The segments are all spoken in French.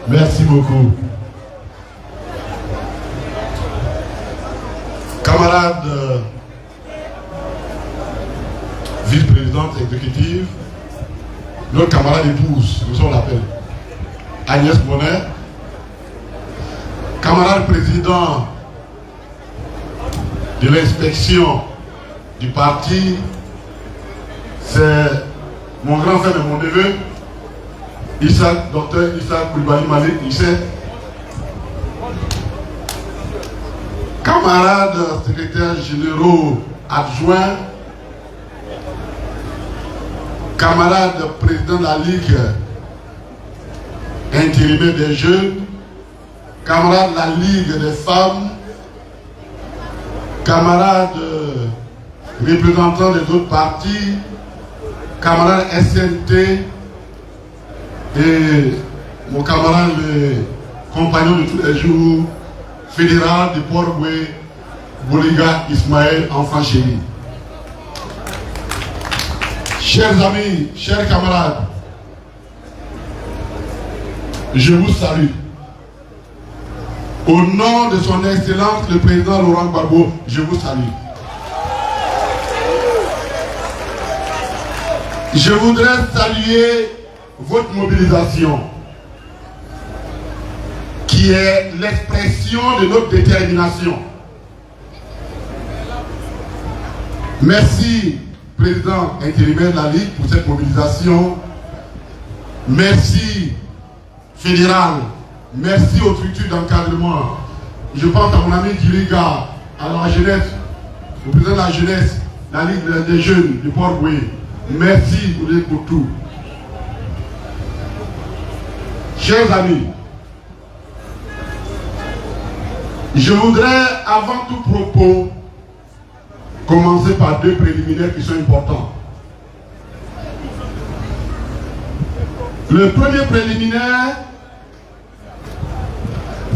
Merci beaucoup. Camarade vice-présidente exécutive, notre camarade épouse, nous on l'appelle Agnès Bonnet, camarade président de l'inspection du parti, c'est mon grand frère et mon neveu, docteur Issa Koulibaly Malik, camarades secrétaires généraux adjoints, camarades président de la Ligue intérimaire des jeunes, camarades de la Ligue des femmes, camarades représentants des autres partis, camarades SNT et mon camarade le compagnon de tous les jours, fédéral de Port-Boué, Boliga Ismaël, enfant chéri. Chers amis, chers camarades, je vous salue. Au nom de son Excellence, le président Laurent Gbagbo, je vous salue. Je voudrais saluer votre mobilisation, qui est l'expression de notre détermination. Merci, président intérimaire de la Ligue, pour cette mobilisation. Merci, fédéral. Merci aux structures d'encadrement. Je pense à mon ami Diriga, à la jeunesse, au président de la jeunesse, la Ligue des jeunes du Port-Boué. Merci pour tout. Chers amis, je voudrais, avant tout propos, commencer par deux préliminaires qui sont importants. Le premier préliminaire,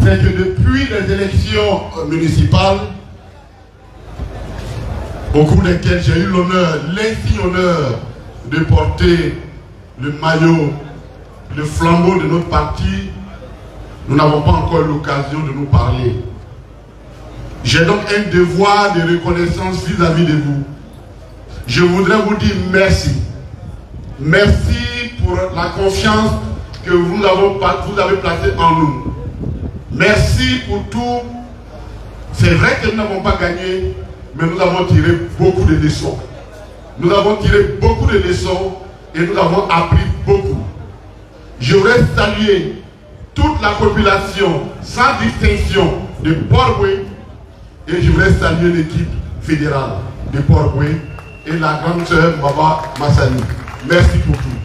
c'est que depuis les élections municipales, au cours desquelles j'ai eu l'honneur, l'insigne honneur de porter le maillot, le flambeau de notre parti, nous n'avons pas encore eu l'occasion de nous parler. J'ai donc un devoir de reconnaissance vis-à-vis de vous. Je voudrais vous dire merci. Merci pour la confiance que vous avez placée en nous. Merci pour tout. C'est vrai que nous n'avons pas gagné, mais nous avons tiré beaucoup de leçons. Nous avons tiré beaucoup de leçons et nous avons appris beaucoup. Je voudrais saluer toute la population sans distinction de Port-Boué et je voudrais saluer l'équipe fédérale de Port-Boué et la grande sœur Baba Massani. Merci pour tout.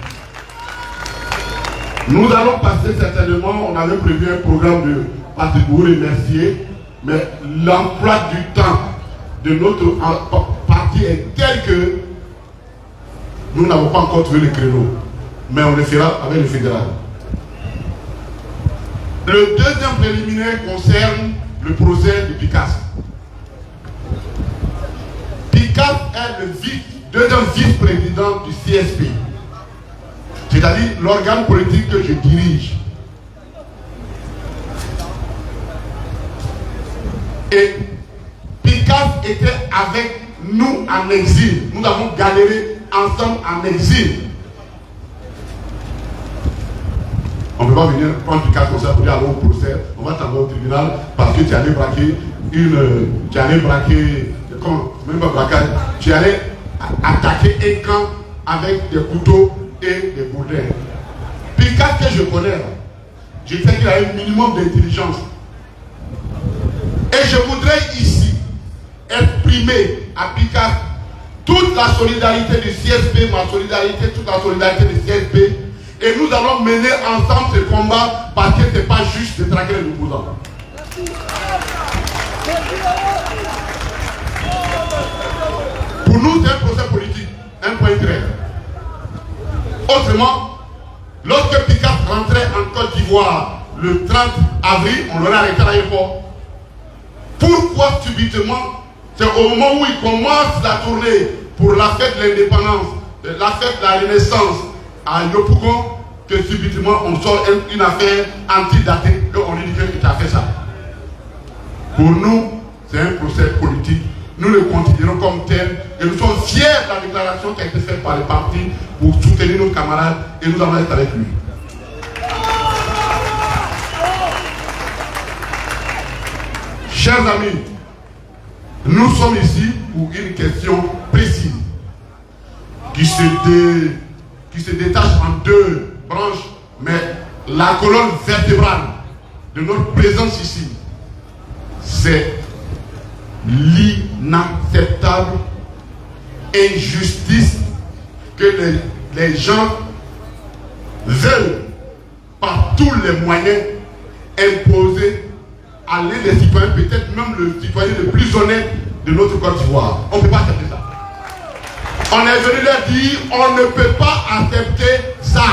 Nous allons passer certainement, on avait prévu un programme de parti pour vous remercier, mais l'emploi du temps de notre parti est tel que nous n'avons pas encore trouvé le créneau, mais on le fera avec le fédéral. Le deuxième préliminaire concerne le procès de Picasse. Picasse est le deuxième vice-président du CSP, c'est-à-dire l'organe politique que je dirige. Et Picasse était avec nous en exil. Nous avons galéré ensemble en exil. On ne peut pas venir prendre Picasse comme ça pour dire aller au procès. On va t'envoyer au tribunal parce que tu allais braquer même pas braquage, tu allais attaquer un camp avec des couteaux et des bourdins. Picasse que je connais, je sais qu'il a un minimum d'intelligence. Et je voudrais ici exprimer à Picasse toute la solidarité du CSP, ma solidarité, toute la solidarité du CSP. Et nous allons mener ensemble ce combat parce que ce n'est pas juste de traquer les opposants. Pour nous, c'est un procès politique, un point très. Autrement, lorsque Picasse rentrait en Côte d'Ivoire le 30 avril, on l'aurait arrêté à l'aéroport. Pourquoi subitement? C'est au moment où il commence la tournée pour la fête de l'indépendance, la fête de la Renaissance à Yopougon, que subitement on sort une affaire antidatée, qu'on lui dit que tu as fait ça. Pour nous, c'est un procès politique. Nous le considérons comme tel et nous sommes fiers de la déclaration qui a été faite par les partis pour soutenir nos camarades et nous allons être avec lui. Chers amis, nous sommes ici pour une question précise qui se détache en deux branches, mais la colonne vertébrale de notre présence ici, c'est l'inacceptable injustice que les gens veulent par tous les moyens imposer à l'un des citoyens, peut-être même le citoyen le plus honnête de notre Côte d'Ivoire. On ne peut pas accepter ça. On est venu leur dire, on ne peut pas accepter ça.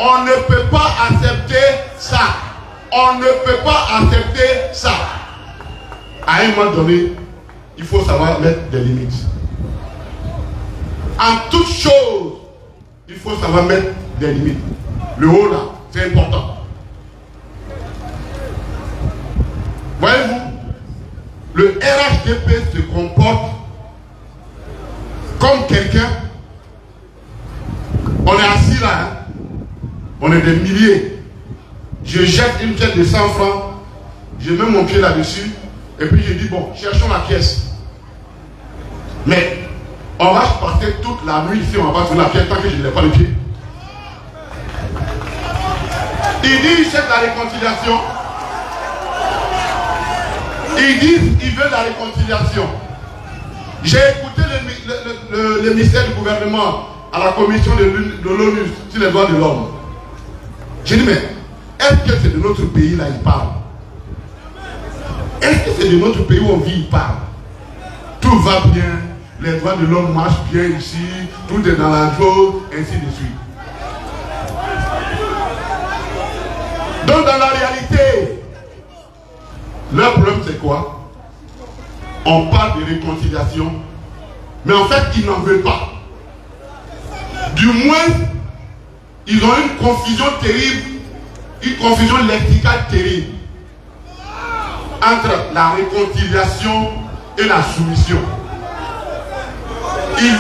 On ne peut pas accepter ça. On ne peut pas accepter ça. À un moment donné, il faut savoir mettre des limites. En toute chose, il faut savoir mettre des limites. Le haut là, c'est important. Voyez-vous, le RHDP se comporte comme quelqu'un. On est assis là, hein? On est des milliers. Je jette une pièce de 100 francs, je mets mon pied là-dessus, et puis je dis, bon, cherchons la pièce. Mais on va passer toute la nuit ici, on va trouver la pièce tant que je ne l'ai pas le pied. Il dit, il cherche la réconciliation. Ils disent qu'ils veulent la réconciliation. J'ai écouté le ministère du gouvernement à la commission de l'ONU sur les droits de l'homme. J'ai dit, mais est-ce que c'est de notre pays là il parle? Est-ce que c'est de notre pays où on vit il parle? Tout va bien, les droits de l'homme marchent bien ici, tout est dans la joie, ainsi de suite. Donc dans la réalité, leur problème c'est quoi? On parle de réconciliation, mais en fait ils n'en veulent pas. Du moins, ils ont une confusion terrible, une confusion lexicale terrible entre la réconciliation et la soumission. Ils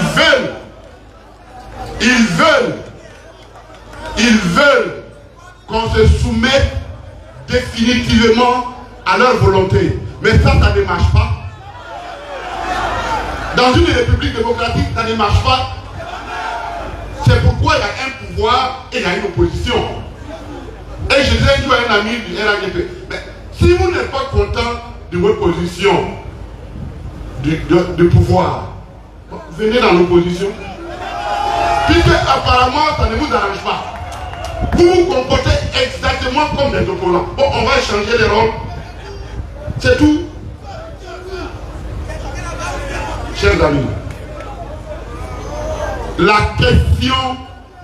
veulent qu'on se soumette définitivement à leur volonté. Mais ça ne marche pas. Dans une république démocratique, ça ne marche pas. C'est pourquoi il y a un pouvoir et il y a une opposition. Et je disais à un ami du RHDP, mais si vous n'êtes pas content de votre position de pouvoir, venez dans l'opposition. Puisque apparemment ça ne vous arrange pas. Vous vous comportez exactement comme des opposants. Bon, on va changer les rôles. C'est tout. Chers amis, la question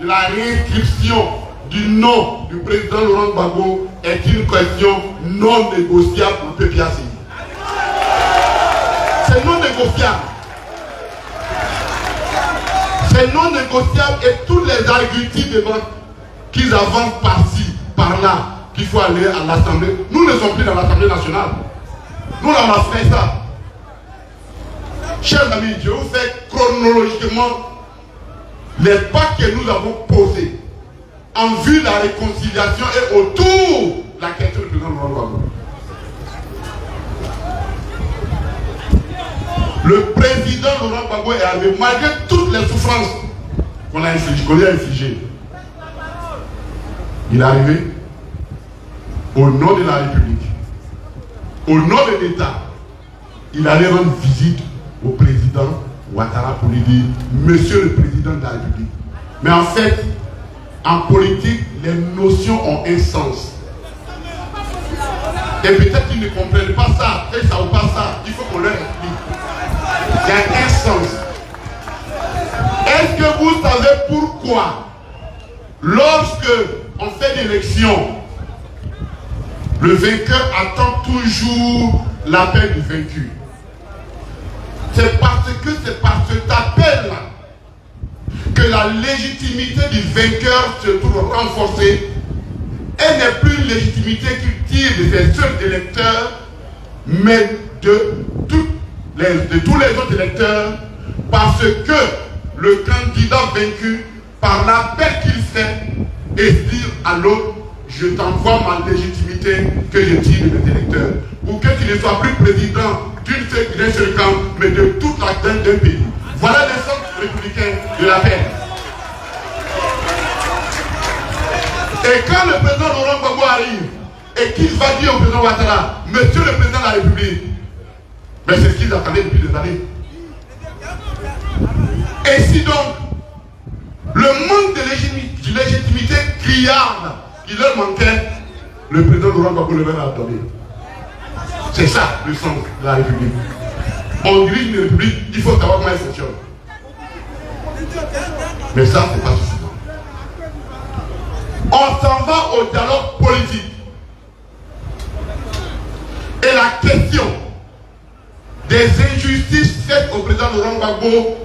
de la réinscription du nom du président Laurent Gbagbo est une question non négociable pour le PPAC. C'est non négociable. C'est non négociable et tous les arguments qu'ils avancent par-ci, par-là, qu'il faut aller à l'Assemblée. Nous ne sommes plus dans l'Assemblée nationale. Nous, on a fait ça. Chers amis, je vous fais chronologiquement les pas que nous avons posés en vue de la réconciliation et autour de la question du président Laurent Gbagbo. Le président Laurent Gbagbo est arrivé malgré toutes les souffrances qu'on lui a infligées. Il est arrivé au nom de la République, au nom de l'État. Il allait rendre visite au président Ouattara pour lui dire, Monsieur le Président de la République. Mais en fait, en politique, les notions ont un sens. Et peut-être qu'ils ne comprennent pas ça, et ça ou pas ça, il faut qu'on leur explique. Il y a un sens. Est-ce que vous savez pourquoi, lorsque on fait l'élection, le vainqueur attend toujours l'appel du vaincu? C'est parce que c'est par cet appel-là que que la légitimité du vainqueur se trouve renforcée. Elle n'est plus une légitimité qui tire de ses seuls électeurs, mais de tous les autres électeurs, parce que le candidat vaincu, par l'appel qu'il fait, et dire à l'autre, je t'envoie ma légitimité que je tire de mes électeurs, pour que tu ne sois plus président d'un seul camp, mais de toute la d'un pays. Voilà les centres républicains de la paix. Et quand le président Laurent Gbagbo arrive et qu'il va dire au président Ouattara, monsieur le président de la République, mais c'est ce qu'ils attendaient depuis des années. Et si donc le manque de légitimité criarde qui leur manquait, le président Laurent Gbagbo le même a donné. C'est ça le sens de la République. On dirige une République, il faut savoir comment elle fonctionne. Mais ça, c'est pas suffisant. On s'en va au dialogue politique. Et la question des injustices faites au président Laurent Gbagbo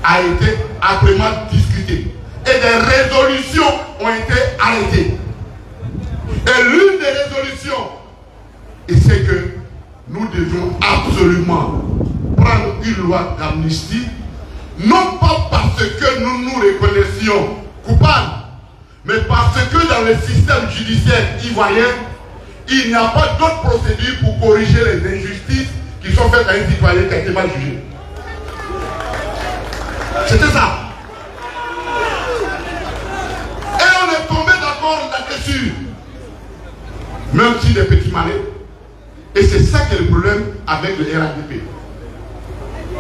a été âprement discutée. Et des résolutions ont été arrêtées. Et l'une des résolutions, c'est que nous devons absolument prendre une loi d'amnistie, non pas parce que nous nous reconnaissions coupables, mais parce que dans le système judiciaire ivoirien, il n'y a pas d'autre procédure pour corriger les injustices qui sont faites à un citoyen qui a été mal jugé. C'était ça. Et on est tombé d'accord là-dessus. Même si des petits malins. Et c'est ça qui est le problème avec le RADP.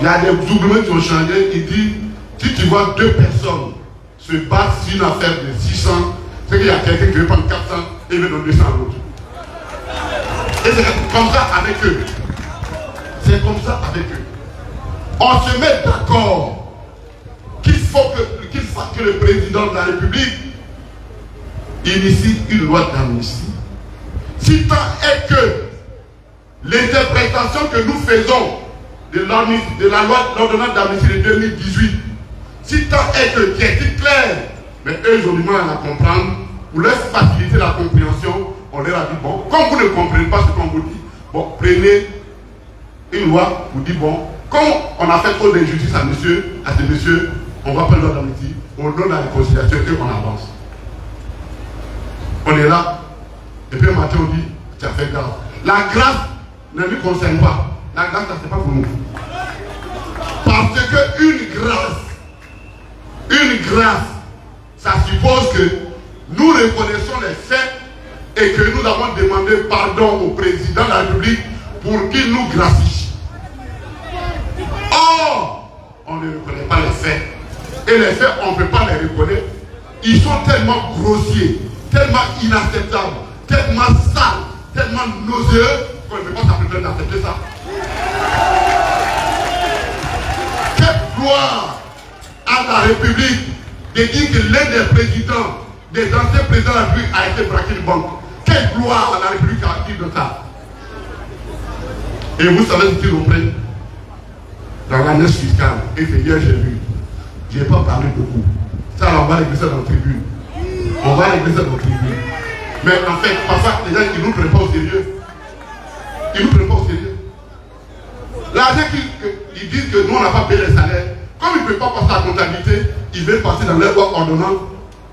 Il y a des doublements qui ont changé. Il dit, si tu vois deux personnes se battre sur une affaire de 600, c'est qu'il y a quelqu'un qui veut prendre 400 et veut donner 200 à l'autre. Et c'est comme ça avec eux. C'est comme ça avec eux. On se met d'accord qu'il faut que le président de la République initie une loi d'amnistie. Si tant est que l'interprétation que nous faisons de la loi d'ordonnance d'amnistie de 2018, si tant est que qui est clair, mais eux ils ont du mal à la comprendre, pour leur faciliter la compréhension, on leur a dit, bon, comme vous ne comprenez pas ce qu'on vous dit, bon, prenez une loi pour dire, bon, comme on a fait trop d'injustice à ce monsieur, on va prendre l'ordre d'amnistie, on donne la réconciliation et on avance. On est là, et puis un matin on dit, tu as fait grâce. La grâce ne nous concerne pas. La grâce, ce n'est pas pour nous. Parce qu'une grâce, ça suppose que nous reconnaissons les faits et que nous avons demandé pardon au président de la République pour qu'il nous gracie. Or, on ne reconnaît pas les faits. Et les faits, on ne peut pas les reconnaître. Ils sont tellement grossiers, tellement inacceptables, tellement sales, tellement nauséeux qu'on ne peut pas s'apprêter d'accepter ça. Quelle gloire à la République de dire que l'un des présidents, des anciens présidents de la République a été braqué une banque. Quelle gloire à la République a dit de ça. Et vous savez ce qu'ils ont pris dans l'annonce fiscale. Et c'est hier j'ai vu. Je n'ai pas parlé beaucoup. Ça, on va régler ça dans la tribune. On va régler ça dans la tribune. Mais en fait, parfois, les gens qui nous prennent pas au sérieux. Ils nous prennent pas au sérieux. L'argent qu'ils disent que nous, on n'a pas payé les salaires. Comme ils ne peuvent pas passer à la comptabilité, ils veulent passer dans leur loi ordonnance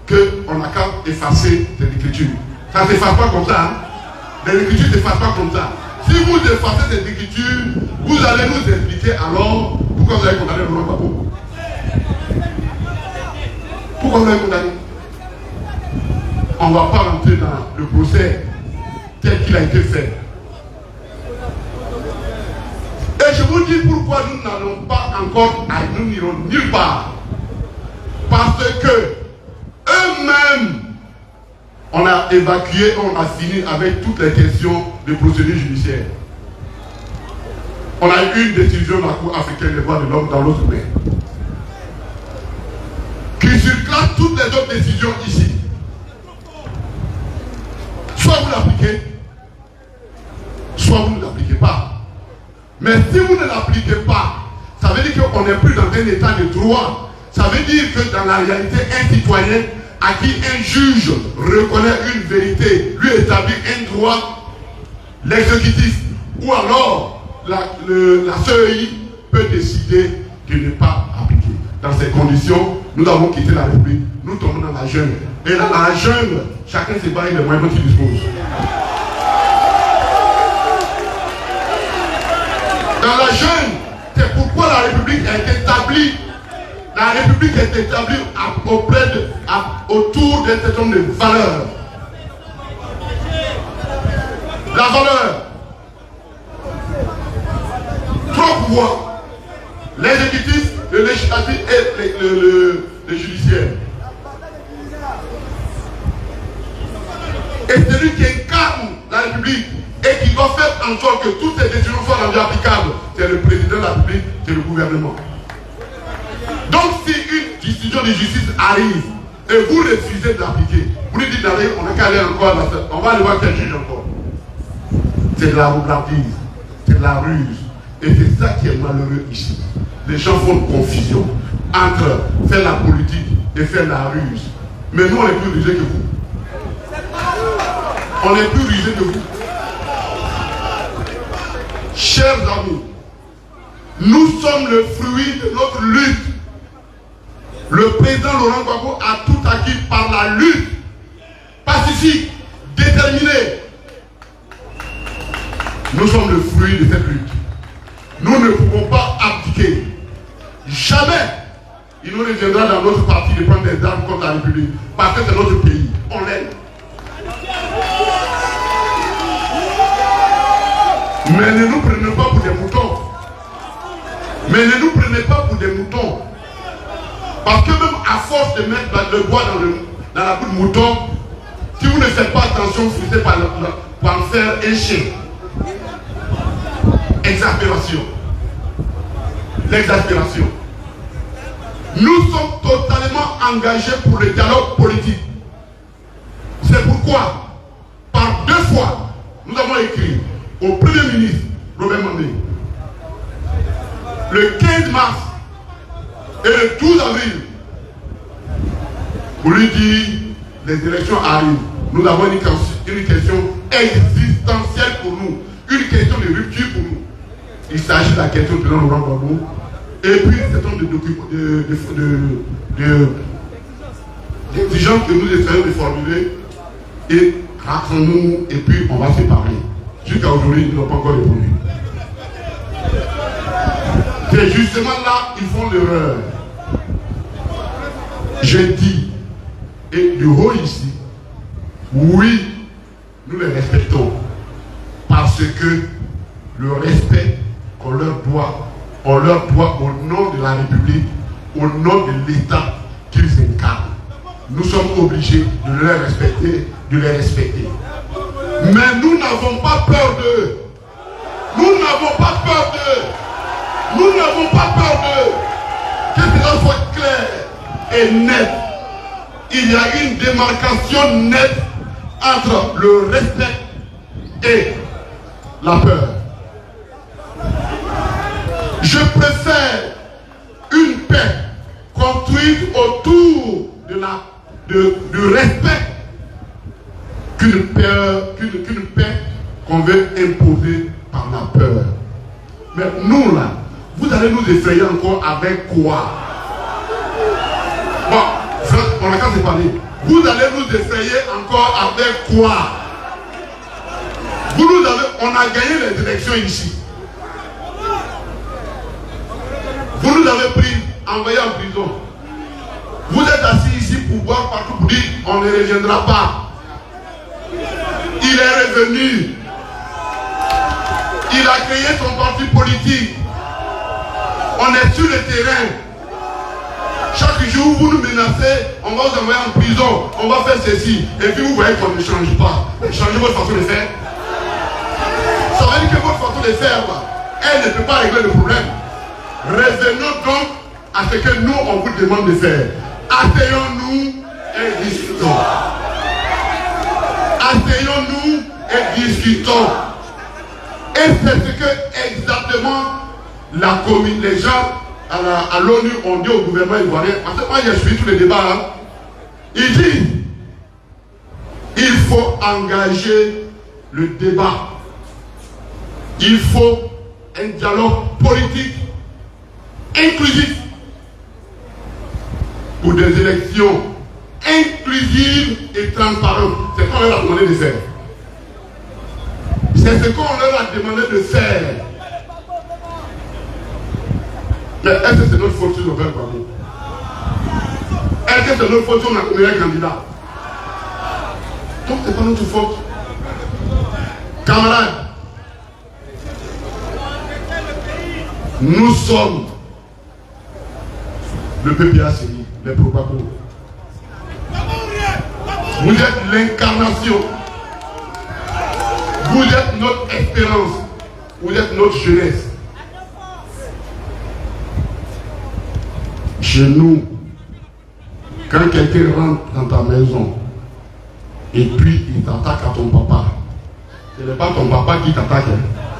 qu'on n'a qu'à effacer les écritures. Ça ne s'efface pas comme ça. Hein? Les écritures ne s'effacent pas comme ça. Si vous effacez ces écritures, vous allez nous expliquer alors pourquoi vous avez condamné Laurent Gbagbo. Pourquoi vous l'avez condamné? On ne va pas rentrer dans le procès tel qu'il a été fait. Et je vous dis pourquoi nous n'allons pas encore, nous n'irons nulle part. Parce que eux-mêmes, on a évacué, on a fini avec toutes les questions de procédure judiciaire. On a eu une décision de la Cour africaine des droits de l'homme dans l'autre main, qui surclasse toutes les autres décisions ici. Soit vous l'appliquez, soit vous ne l'appliquez pas. Mais si vous ne l'appliquez pas, ça veut dire qu'on n'est plus dans un état de droit. Ça Ça veut dire que dans la réalité, un citoyen à qui un juge reconnaît une vérité, lui établit un droit, l'exécutif ou alors la CEI peut décider de ne pas appliquer. Dans ces conditions, nous avons quitté la République, nous tombons dans la jungle. Et là, dans la jungle, chacun se bat avec les moyens dont il dispose. Dans la jungle, c'est pourquoi la République est établie. La République est établie autour d'un certain nombre de valeurs. La valeur. 3 pouvoirs. L'exécutif, le législatif et le judiciaire. Et celui qui incarne la République et qui doit faire en sorte que toutes ces décisions soient rendues applicables, c'est le président de la République, c'est le gouvernement. Donc si une décision de justice arrive et vous refusez de l'appliquer, vous lui dites d'aller, on n'a qu'à aller encore, on va aller voir quel juge encore. C'est de la roublardise, c'est de la ruse. Et c'est ça qui est malheureux ici. Les gens font une confusion entre faire la politique et faire la ruse. Mais nous, on est plus rusés que vous. On est plus rusés que vous. Chers amis, nous sommes le fruit de notre lutte. Le président Laurent Gbagbo a tout acquis par la lutte pacifique, déterminée. Nous sommes le fruit de cette lutte. Nous ne pouvons pas abdiquer. Jamais il nous reviendra dans notre parti de prendre des armes contre la République. Parce que c'est notre pays. On l'aime. Mais ne nous prenez pas pour des moutons. Mais ne nous prenez pas pour des moutons. Parce que même à force de mettre le bois dans la boue de mouton, si vous ne faites pas attention, vous finissez par en faire un chien. Exaspération. L'exaspération. Nous sommes totalement engagés pour le dialogue politique. C'est pourquoi, par 2 fois, nous avons écrit au Premier ministre Robert Mandé, le 15 mars et le 12 avril, pour lui dire les élections arrivent. Nous avons une question existentielle pour nous, une question de rupture pour nous. Il s'agit de la question du président Laurent Gbagbo et puis un certain nombre d'exigences que nous essayons de formuler et rassemblons-nous et puis on va se parler. Jusqu'à aujourd'hui, ils n'ont pas encore répondu. C'est justement là qu'ils font l'erreur. Je dis, et du haut ici, oui, nous les respectons. Parce que le respect qu'on leur doit au nom de la République, au nom de l'État qu'ils incarnent. Nous sommes obligés de les respecter, Mais nous n'avons pas peur d'eux. Nous n'avons pas peur d'eux. Nous n'avons pas peur d'eux. Que cela soit clair et net. Il y a une démarcation nette entre le respect et la peur. Je préfère une paix construite autour du respect qu'une paix qu'on veut imposer par la peur. Mais nous là, vous allez nous effrayer encore avec quoi? Bon, on n'a qu'à se parler. Vous allez nous effrayer encore avec quoi? On a gagné les élections ici. Vous nous avez pris, envoyés en prison. Vous êtes assis ici pour voir partout pour dire on ne reviendra pas. Il est revenu. Il a créé son parti politique. On est sur le terrain. Chaque jour, vous nous menacez, on va vous envoyer en prison, on va faire ceci. Et puis vous voyez qu'on ne change pas. Changez votre façon de faire. Ça veut dire que votre façon de faire, elle ne peut pas régler le problème. Revenons donc à ce que nous, on vous demande de faire. Asseyons-nous et discutons. Asseyons-nous et discutons. Et c'est ce que exactement les gens à l'ONU, on dit au gouvernement ivoirien, parce que moi j'ai suivi tous les débats là, ils disent il faut engager le débat. Il faut un dialogue politique inclusif pour des élections inclusives et transparentes. C'est ce qu'on leur a demandé de faire. C'est ce qu'on leur a demandé de faire. Mais est-ce que c'est notre faute si on fait pas? Est-ce que c'est notre faute si on a combien de candidats? Donc c'est pas notre faute. Camarades, nous sommes le PPACI, les Propaco. Vous êtes l'incarnation. Vous êtes notre espérance. Vous êtes notre jeunesse. Chez nous, quand quelqu'un rentre dans ta maison et puis il t'attaque à ton papa, ce n'est pas ton papa qui t'attaque,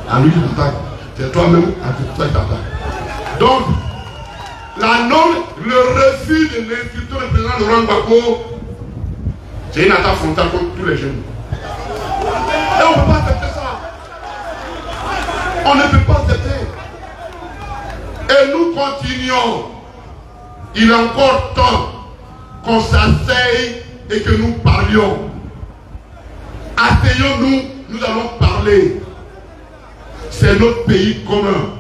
à lui qui t'attaque, c'est toi-même à toi qui t'attaque. Donc, le refus de l'instruction du président Laurent Gbagbo, c'est une attaque frontale contre tous les jeunes. Et on ne peut pas accepter ça. On ne peut pas accepter. Et nous continuons. Il est encore temps qu'on s'asseye et que nous parlions. Asseyons-nous, nous allons parler. C'est notre pays commun.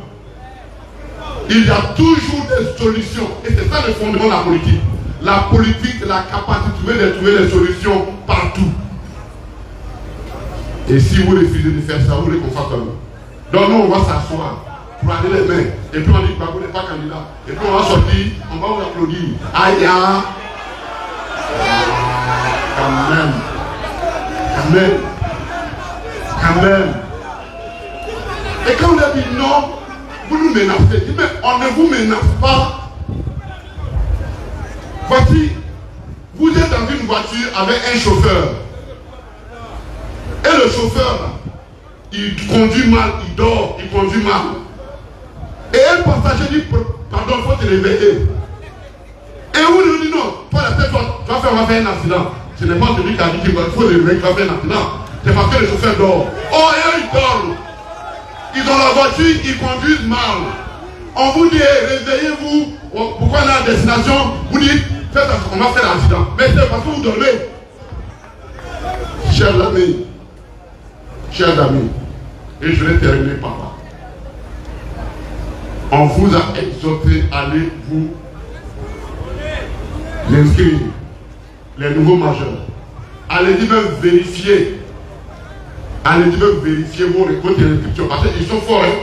Il y a toujours des solutions. Et c'est ça le fondement de la politique. La politique, c'est la capacité de trouver des solutions partout. Et si vous refusez de faire ça, vous voulez qu'on fasse comme nous. Donc nous, on va s'asseoir pour aller les mains. Et puis on dit que vous n'êtes pas candidat. Et puis on va sortir, on va vous applaudir. Aïe, aïe. Quand même. Quand même. Quand même. Et quand on a dit non, vous nous menacez. Mais on ne vous menace pas. Voici, vous êtes dans une voiture avec un chauffeur. Et le chauffeur, il conduit mal, il dort, il conduit mal. Et un passager dit, pardon, il faut te réveiller. Et vous lui dites non, toi la tête, on va faire un accident. Ce n'est pas celui qui a dit qu'il faut le réveiller, qu'il va faire un accident. C'est parce que le chauffeur dort. Oh, et eux, ils dorment. Ils ont la voiture, ils conduisent mal. On vous dit, réveillez-vous. Pourquoi on est à la destination? Vous dites, faites attention, on va faire l'accident. Mais c'est parce que vous dormez. Chers amis, et je vais terminer par là. On vous a exhorté à aller vous inscrire, les nouveaux majeurs. Allez-y même vérifier. Allez-y même vérifier vos inscriptions. Parce qu'ils sont forts. Hein?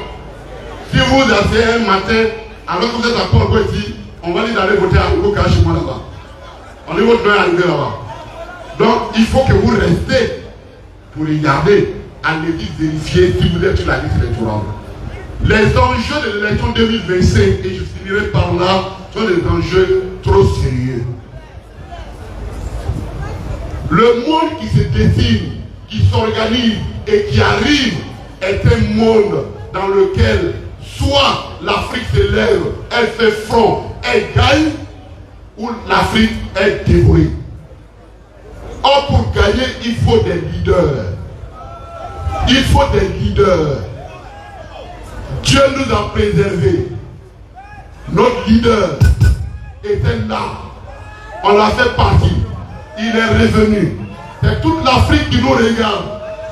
Si vous asseyez un matin, alors que vous êtes à Port ici, on va dire d'aller voter à Hugo chez moi là-bas. On est votre nom est arrivé là-bas. Donc il faut que vous restez pour regarder. Allez-y vérifier si vous êtes sur la liste électorale. Les enjeux de l'élection 2025, et je finirai par là, sont des enjeux trop sérieux. Le monde qui se dessine, qui s'organise et qui arrive est un monde dans lequel soit l'Afrique se lève, elle fait front, elle gagne, ou l'Afrique est dévorée. Or, pour gagner, il faut des leaders. Il faut des leaders. Dieu nous a préservés. Notre leader était là. On l'a fait partie. Il est revenu. C'est toute l'Afrique qui nous regarde.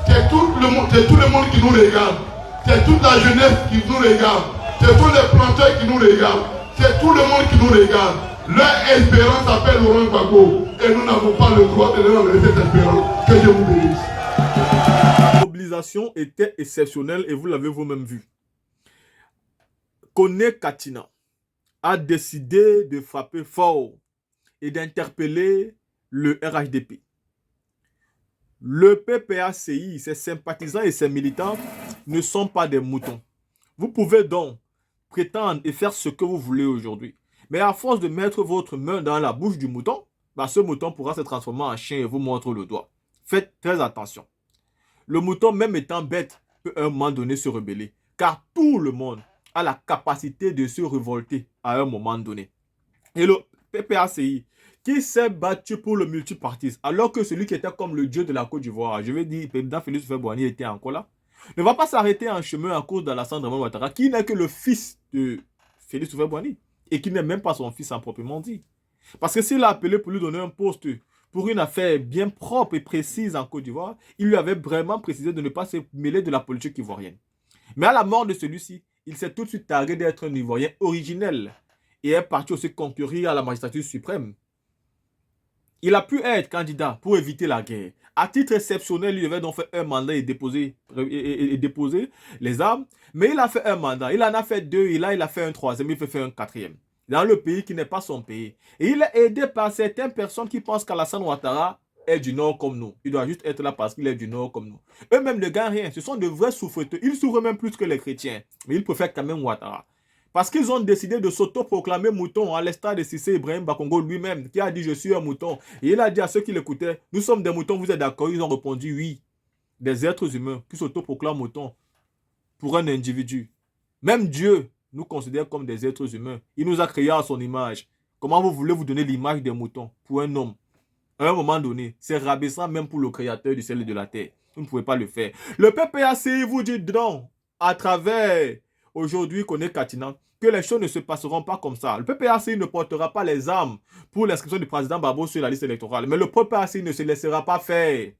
C'est tout le monde qui nous regarde. C'est toute la jeunesse qui nous regarde. C'est tous les planteurs qui nous regardent. C'est tout le monde qui nous regarde. Leur espérance s'appelle Laurent Gbagbo. Et nous n'avons pas le droit de leur enlever cette espérance. Que Dieu vous bénisse. La mobilisation était exceptionnelle et vous l'avez vous-même vu. Kone Katina a décidé de frapper fort et d'interpeller le RHDP. Le PPACI, ses sympathisants et ses militants ne sont pas des moutons. Vous pouvez donc prétendre et faire ce que vous voulez aujourd'hui. Mais à force de mettre votre main dans la bouche du mouton, ce mouton pourra se transformer en chien et vous montre le doigt. Faites très attention. Le mouton, même étant bête, peut à un moment donné se rebeller. Car tout le monde a la capacité de se révolter à un moment donné. Et le PPACI, qui s'est battu pour le multipartisme, alors que celui qui était comme le dieu de la Côte d'Ivoire, je vais dire, le président Félix Houphouët-Boigny était encore là, ne va pas s'arrêter en chemin à cause d'Alassane Draman Ouattara, qui n'est que le fils de Félix Houphouët-Boigny, et qui n'est même pas son fils en proprement dit. Parce que s'il a appelé pour lui donner un poste pour une affaire bien propre et précise en Côte d'Ivoire, il lui avait vraiment précisé de ne pas se mêler de la politique ivoirienne. Mais à la mort de celui-ci, il s'est tout de suite targué d'être un Ivoirien originel et est parti aussi concourir à la magistrature suprême. Il a pu être candidat pour éviter la guerre. À titre exceptionnel, il devait donc faire un mandat et déposer les armes. Mais il a fait un mandat, il en a fait deux, et là il a fait un troisième, il fait faire un quatrième. Dans le pays qui n'est pas son pays. Et il est aidé par certaines personnes qui pensent qu'Alassane Ouattara est du Nord comme nous. Il doit juste être là parce qu'il est du Nord comme nous. Eux-mêmes ne gagnent rien. Ce sont de vrais souffreteux. Ils souffrent même plus que les chrétiens. Mais ils préfèrent quand même Ouattara. Parce qu'ils ont décidé de s'auto-proclamer mouton, à l'instar de Cissé Ibrahim Bakongo lui-même, qui a dit « Je suis un mouton ». Et il a dit à ceux qui l'écoutaient « Nous sommes des moutons, vous êtes d'accord ?» Ils ont répondu « Oui ». Des êtres humains qui s'auto-proclament moutons pour un individu. Même Dieu nous considère comme des êtres humains. Il nous a créés à son image. Comment vous voulez vous donner l'image des moutons pour un homme? À un moment donné, c'est rabaissant même pour le créateur du ciel et de la terre. Vous ne pouvez pas le faire. Le PPACI vous dit non, à travers aujourd'hui qu'on est Katina, que les choses ne se passeront pas comme ça. Le PPACI ne portera pas les armes pour l'inscription du président Babo sur la liste électorale. Mais le PPACI ne se laissera pas faire.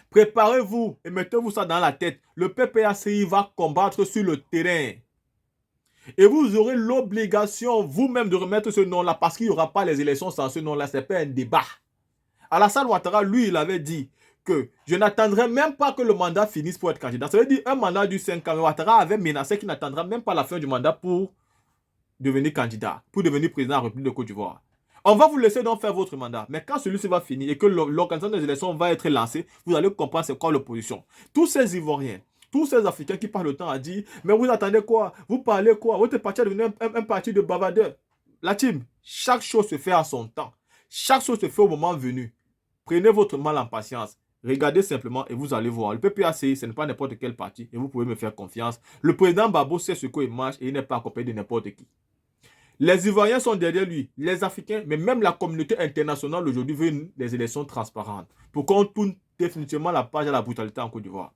Préparez-vous et mettez-vous ça dans la tête. Le PPACI va combattre sur le terrain. Et vous aurez l'obligation vous-même de remettre ce nom-là parce qu'il n'y aura pas les élections sans ce nom-là. Ce n'est pas un débat. Alassane Ouattara, lui, il avait dit que je n'attendrai même pas que le mandat finisse pour être candidat. Ça veut dire un mandat du 5 ans. Ouattara avait menacé qu'il n'attendra même pas la fin du mandat pour devenir candidat, pour devenir président de la République de Côte d'Ivoire. On va vous laisser donc faire votre mandat. Mais quand celui-ci va finir et que l'organisation des élections va être lancée, vous allez comprendre c'est quoi l'opposition. Tous ces Ivoiriens, tous ces Africains qui passent le temps à dire « Mais vous attendez quoi? Vous parlez quoi? Votre parti est devenu un parti de bavardeurs. » La team, chaque chose se fait à son temps. Chaque chose se fait au moment venu. Prenez votre mal en patience. Regardez simplement et vous allez voir. Le PPACI, ce n'est pas n'importe quel parti et vous pouvez me faire confiance. Le président Babo sait ce qu'il marche et il n'est pas accompagné de n'importe qui. Les Ivoiriens sont derrière lui, les Africains, mais même la communauté internationale aujourd'hui veut des élections transparentes pour qu'on tourne définitivement la page à la brutalité en Côte d'Ivoire.